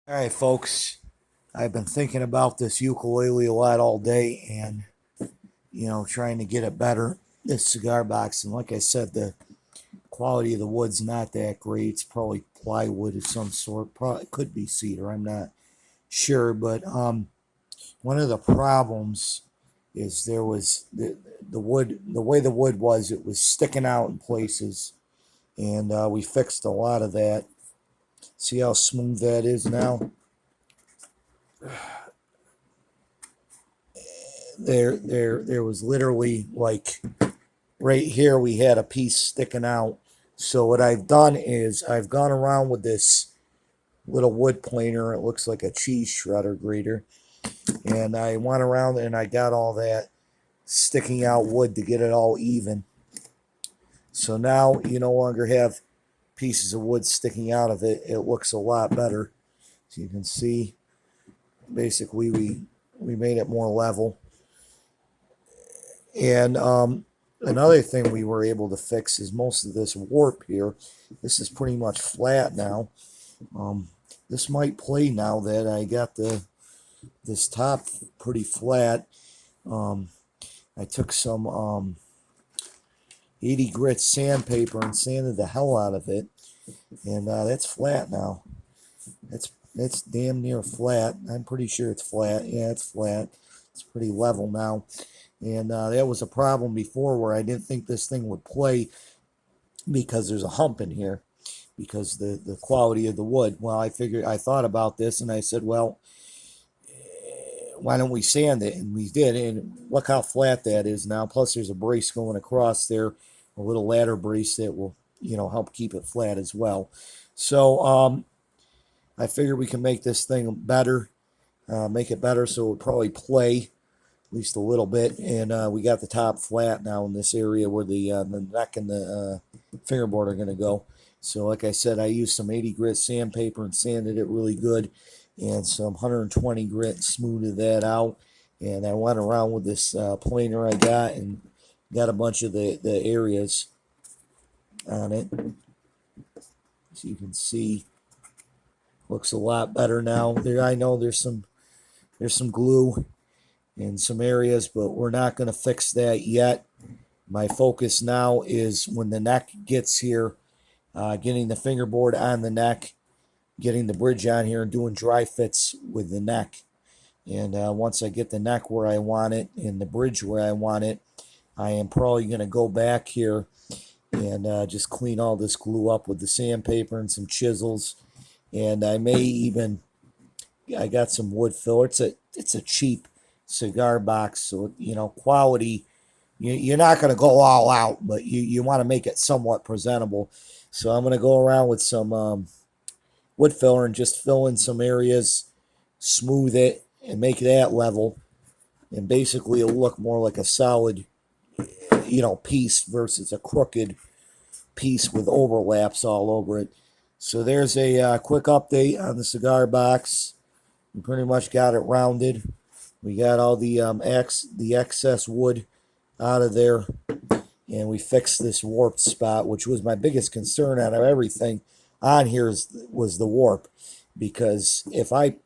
All right, folks. I've been thinking about this ukulele a lot all day and, trying to get it better, this cigar box. And like I said, the quality of the wood's not that great. It's probably plywood of some sort. Probably could be cedar. I'm not sure. But one of the problems is there was the wood, the way the wood was, it was sticking out in places. And we fixed a lot of that. See how smooth that is now? There was literally like right here we had a piece sticking out. So what I've done is I've gone around with this little wood planer. It looks like a cheese shredder grater, and I went around and I got all that sticking out wood to get it all even. So now you no longer have pieces of wood sticking out of it. It looks a lot better. So you can see basically we made it more level. And another thing we were able to fix is most of this warp here. This is pretty much flat now. This might play now that I got this top pretty flat. I took some 80 grit sandpaper and sanded the hell out of it, and that's flat now. It's damn near flat. I'm pretty sure it's flat. Yeah, it's flat. It's pretty level now. And that was a problem before where I didn't think this thing would play because there's a hump in here because the quality of the wood. Well, I thought about this and I said, well, why don't we sand it? And we did. And look how flat that is now. Plus there's a brace going across there, a little ladder brace that will, help keep it flat as well. So I figured we can make this thing better, make it better so it would probably play at least a little bit. And we got the top flat now in this area where the neck and the fingerboard are going to go. So like I said, I used some 80 grit sandpaper and sanded it really good, and some 120 grit smoothed that out. And I went around with this planer I got and got a bunch of the areas on it. So you can see, looks a lot better now. There, I know there's some glue in some areas, but we're not going to fix that yet. My focus now is when the neck gets here, getting the fingerboard on the neck, getting the bridge on here, and doing dry fits with the neck. And once I get the neck where I want it and the bridge where I want it, I am probably going to go back here and just clean all this glue up with the sandpaper and some chisels. And I may even, I got some wood filler. It's a cheap cigar box, so quality. You're not going to go all out, but you want to make it somewhat presentable. So I'm going to go around with some wood filler and just fill in some areas, smooth it, and make that level. And basically, it'll look more like a solid, piece versus a crooked piece with overlaps all over it. So there's a quick update on the cigar box. We pretty much got it rounded. We got all the excess wood out of there, and we fixed this warped spot, which was my biggest concern out of everything on here was the warp, because if I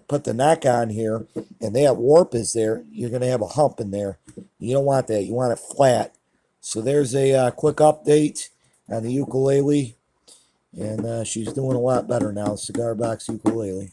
put the neck on here and that warp is there, you're going to have a hump in there. You don't want that. You want it flat. So there's a quick update on the ukulele, and she's doing a lot better now, cigar box ukulele.